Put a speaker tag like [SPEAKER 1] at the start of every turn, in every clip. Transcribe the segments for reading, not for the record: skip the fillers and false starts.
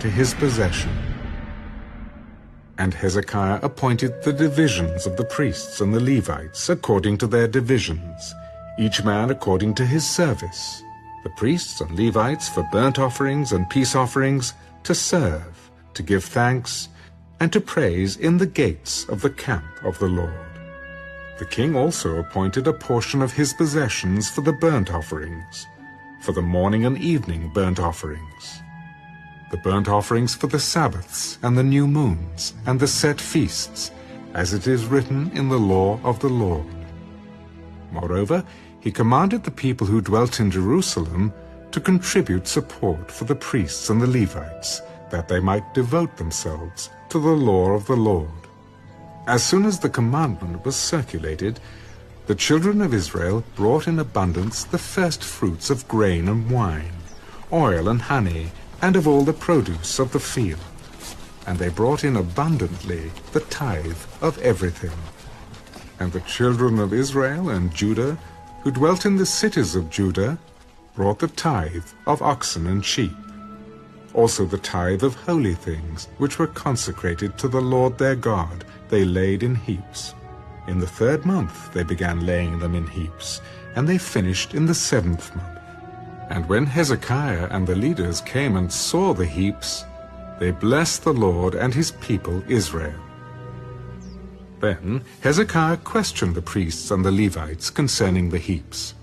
[SPEAKER 1] to his possession. And Hezekiah appointed the divisions of the priests and the Levites according to their divisions, each man according to his service, the priests and Levites for burnt offerings and peace offerings, to serve, to give thanks, and to praise in the gates of the camp of the Lord. The king also appointed a portion of his possessions for the burnt offerings, for the morning and evening burnt offerings, the burnt offerings for the Sabbaths and the new moons and the set feasts, as it is written in the law of the Lord. Moreover, he commanded the people who dwelt in Jerusalem to contribute support for the priests and the Levites, that they might devote themselves to the law of the Lord. As soon as the commandment was circulated, the children of Israel brought in abundance the first fruits of grain and wine, oil and honey, and of all the produce of the field. And they brought in abundantly the tithe of everything. And the children of Israel and Judah, who dwelt in the cities of Judah, brought the tithe of oxen and sheep, also the tithe of holy things, which were consecrated to the Lord their God, they laid in heaps. In the 3rd month they began laying them in heaps, and they finished in the 7th month. And when Hezekiah and the leaders came and saw the heaps, they blessed the Lord and his people Israel. Then Hezekiah questioned the priests and the Levites concerning the heaps.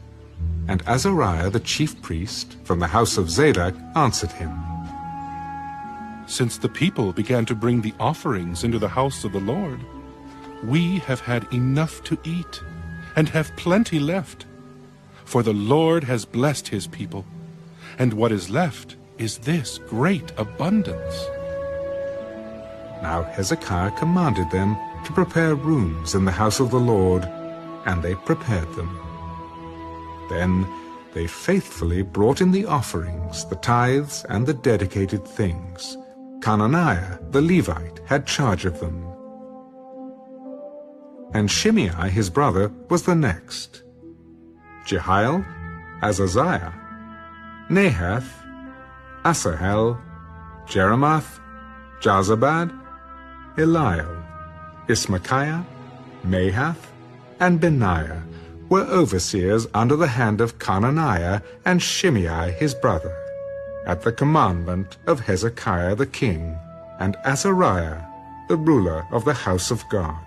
[SPEAKER 1] And Azariah the chief priest from the house of Zadok answered him,
[SPEAKER 2] Since the people began to bring the offerings into the house of the Lord, we have had enough to eat, and have plenty left. For the Lord has blessed his people, and what is left is this great abundance.
[SPEAKER 1] Now Hezekiah commanded them to prepare rooms in the house of the Lord, and they prepared them. Then they faithfully brought in the offerings, the tithes, and the dedicated things. Conaniah the Levite had charge of them. And Shimei his brother was the next. Jehiel, Azaziah, Nahath, Asahel, Jeremoth, Jozabad, Eliel, Ismachiah, Mahath, and Benaiah were overseers under the hand of Conaniah and Shimei his brother, at the commandment of Hezekiah the king, and Azariah, the ruler of the house of God.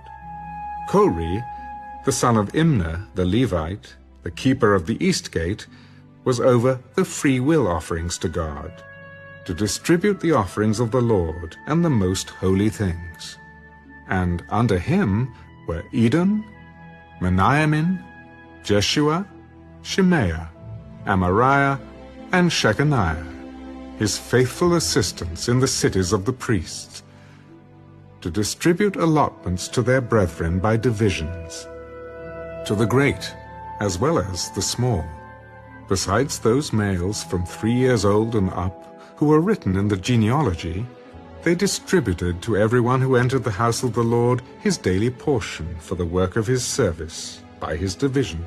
[SPEAKER 1] Kori, the son of Imnah the Levite, the keeper of the east gate, was over the free will offerings to God, to distribute the offerings of the Lord and the most holy things. And under him were Eden, Meniamin, Jeshua, Shemaiah, Amariah, and Shechaniah, his faithful assistants in the cities of the priests, to distribute allotments to their brethren by divisions, to the great as well as the small, besides those males from 3 years old and up, who were written in the genealogy. They distributed to everyone who entered the house of the Lord his daily portion for the work of his service, by his division,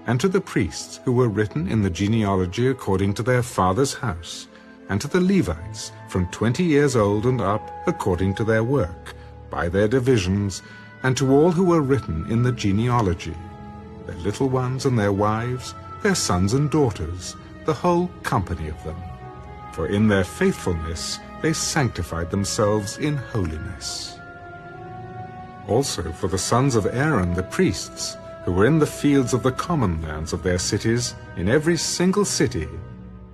[SPEAKER 1] and to the priests who were written in the genealogy according to their father's house, and to the Levites from 20 years old and up according to their work, by their divisions, and to all who were written in the genealogy, their little ones and their wives, their sons and daughters, the whole company of them. For in their faithfulness they sanctified themselves in holiness. Also for the sons of Aaron the priests, who were in the fields of the common lands of their cities, in every single city,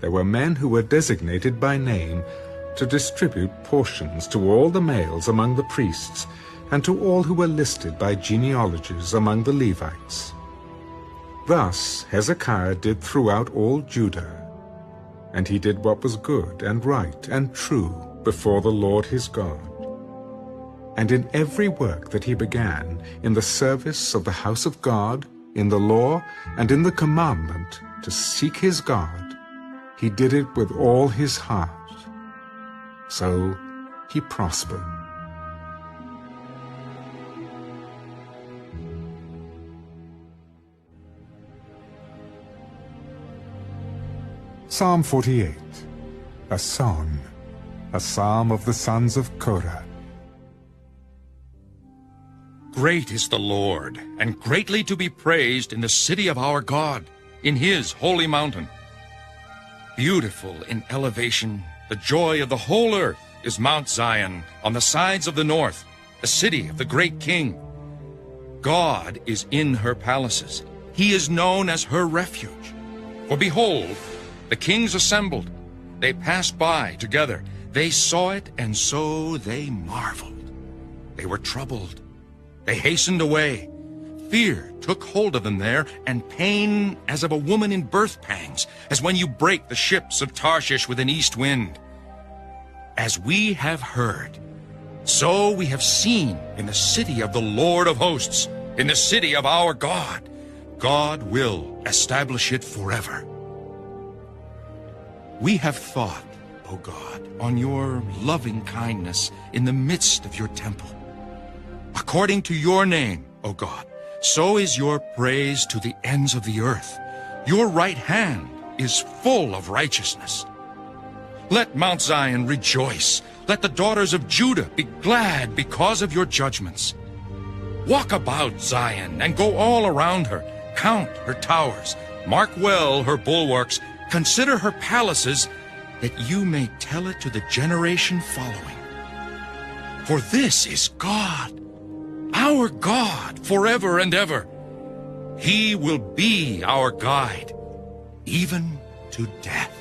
[SPEAKER 1] there were men who were designated by name to distribute portions to all the males among the priests, and to all who were listed by genealogies among the Levites. Thus Hezekiah did throughout all Judah, and he did what was good and right and true before the Lord his God. And in every work that he began, in the service of the house of God, in the law, and in the commandment to seek his God, he did it with all his heart. So he prospered. Psalm 48, a song. a psalm of the sons of Korah.
[SPEAKER 3] Great is the Lord, and greatly to be praised in the city of our God, in his holy mountain. Beautiful in elevation, the joy of the whole earth is Mount Zion, on the sides of the north, the city of the great King. God is in her palaces. He is known as her refuge. For behold, the kings assembled. They passed by together. They saw it, and so they marveled. They were troubled. They hastened away. Fear took hold of them there, and pain as of a woman in birth pangs, as when you break the ships of Tarshish with an east wind. As we have heard, so we have seen in the city of the Lord of hosts, in the city of our God. God will establish it forever. We have thought, O God, on your loving kindness in the midst of your temple. According to your name, O God, so is your praise to the ends of the earth. Your right hand is full of righteousness. Let Mount Zion rejoice. Let the daughters of Judah be glad because of your judgments. Walk about Zion and go all around her. Count her towers. Mark well her bulwarks. Consider her palaces, that you may tell it to the generation following. For this is God, our God, forever and ever. He will be our guide, even to death.